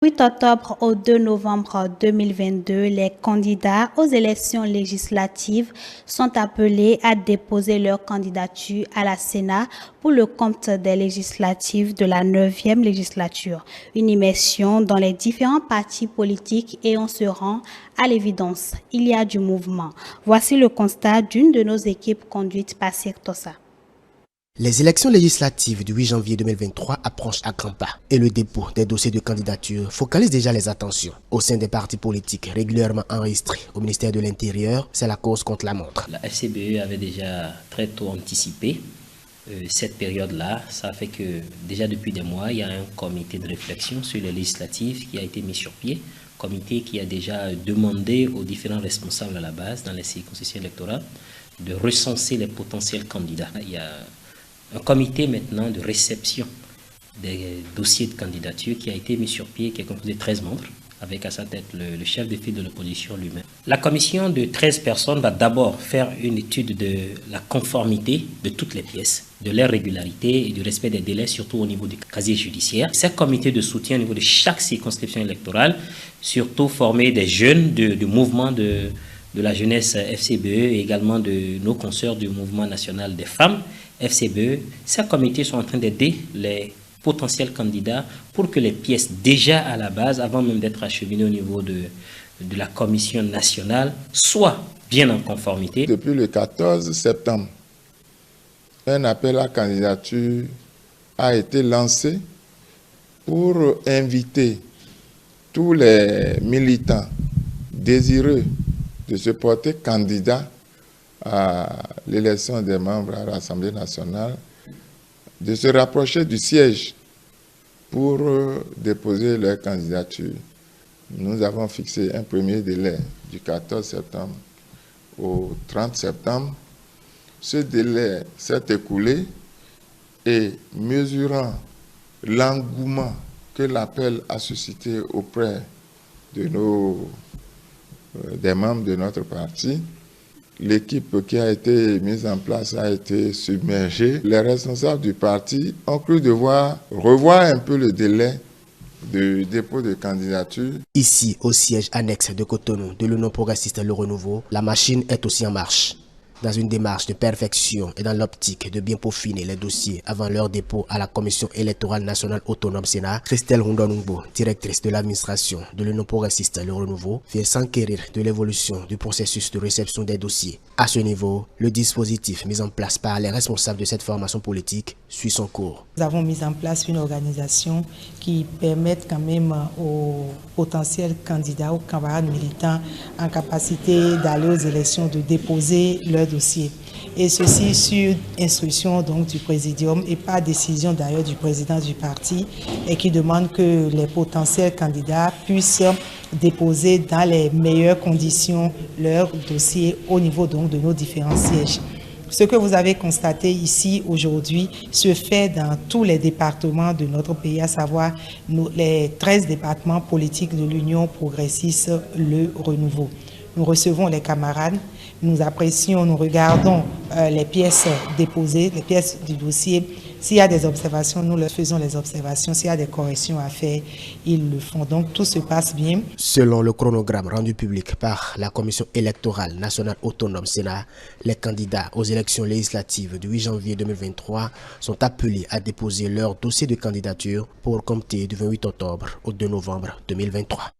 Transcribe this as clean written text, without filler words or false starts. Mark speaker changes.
Speaker 1: 8 octobre au 2 novembre 2022, les candidats aux élections législatives sont appelés à déposer leur candidature à la Sénat pour le compte des législatives de la 9e législature. Une immersion dans les différents partis politiques et on se rend à l'évidence, il y a du mouvement. Voici le constat d'une de nos équipes conduite par Tossa.
Speaker 2: Les élections législatives du 8 janvier 2023 approchent à grands pas et le dépôt des dossiers de candidature focalise déjà les attentions. Au sein des partis politiques régulièrement enregistrés au ministère de l'Intérieur, c'est la course contre la montre.
Speaker 3: La FCBE avait déjà très tôt anticipé cette période-là. Ça fait que déjà depuis des mois, il y a un comité de réflexion sur les législatives qui a été mis sur pied. Comité qui a déjà demandé aux différents responsables à la base dans les circonscriptions électorales de recenser les potentiels candidats. Il y a un comité maintenant de réception des dossiers de candidature qui a été mis sur pied, qui est composé de 13 membres, avec à sa tête le chef de file de l'opposition lui-même. La commission de 13 personnes va d'abord faire une étude de la conformité de toutes les pièces, de leur régularité et du respect des délais, surtout au niveau du casier judiciaire. Ce comité de soutien au niveau de chaque circonscription électorale, surtout formé des jeunes du mouvement de la jeunesse FCBE et également de nos consoeurs du mouvement national des femmes FCBE, ces comités sont en train d'aider les potentiels candidats pour que les pièces déjà à la base, avant même d'être acheminées au niveau de la commission nationale, soient bien en conformité.
Speaker 4: Depuis le 14 septembre, un appel à candidature a été lancé pour inviter tous les militants désireux de se porter candidat à l'élection des membres à l'Assemblée nationale, de se rapprocher du siège pour déposer leur candidature. Nous avons fixé un premier délai du 14 septembre au 30 septembre. Ce délai s'est écoulé et mesurant l'engouement que l'appel a suscité auprès de des membres de notre parti, l'équipe qui a été mise en place a été submergée. Les responsables du parti ont cru devoir revoir un peu le délai de dépôt de candidature.
Speaker 2: Ici, au siège annexe de Cotonou de l'Union progressiste Le Renouveau, la machine est aussi en marche. Dans une démarche de perfection et dans l'optique de bien peaufiner les dossiers avant leur dépôt à la Commission électorale nationale autonome Sénat, Christelle Rondonungbo, directrice de l'administration de l'Union progressiste Le Renouveau, vient s'enquérir de l'évolution du processus de réception des dossiers. À ce niveau, le dispositif mis en place par les responsables de cette formation politique suit son cours.
Speaker 5: Nous avons mis en place une organisation qui permet quand même aux potentiels candidats, aux camarades militants en capacité d'aller aux élections, de déposer leur dossier. Et ceci sur instruction donc du présidium et par décision d'ailleurs du président du parti, et qui demande que les potentiels candidats puissent déposer dans les meilleures conditions leur dossier au niveau donc de nos différents sièges. Ce que vous avez constaté ici aujourd'hui se fait dans tous les départements de notre pays, à savoir les 13 départements politiques de l'Union progressiste Le Renouveau. Nous recevons les camarades, nous apprécions, nous regardons les pièces déposées, les pièces du dossier. S'il y a des observations, nous leur faisons les observations. S'il y a des corrections à faire, ils le font. Donc tout se passe bien.
Speaker 2: Selon le chronogramme rendu public par la Commission électorale nationale autonome Sénat, les candidats aux élections législatives du 8 janvier 2023 sont appelés à déposer leur dossier de candidature pour compter du 28 octobre au 2 novembre 2023.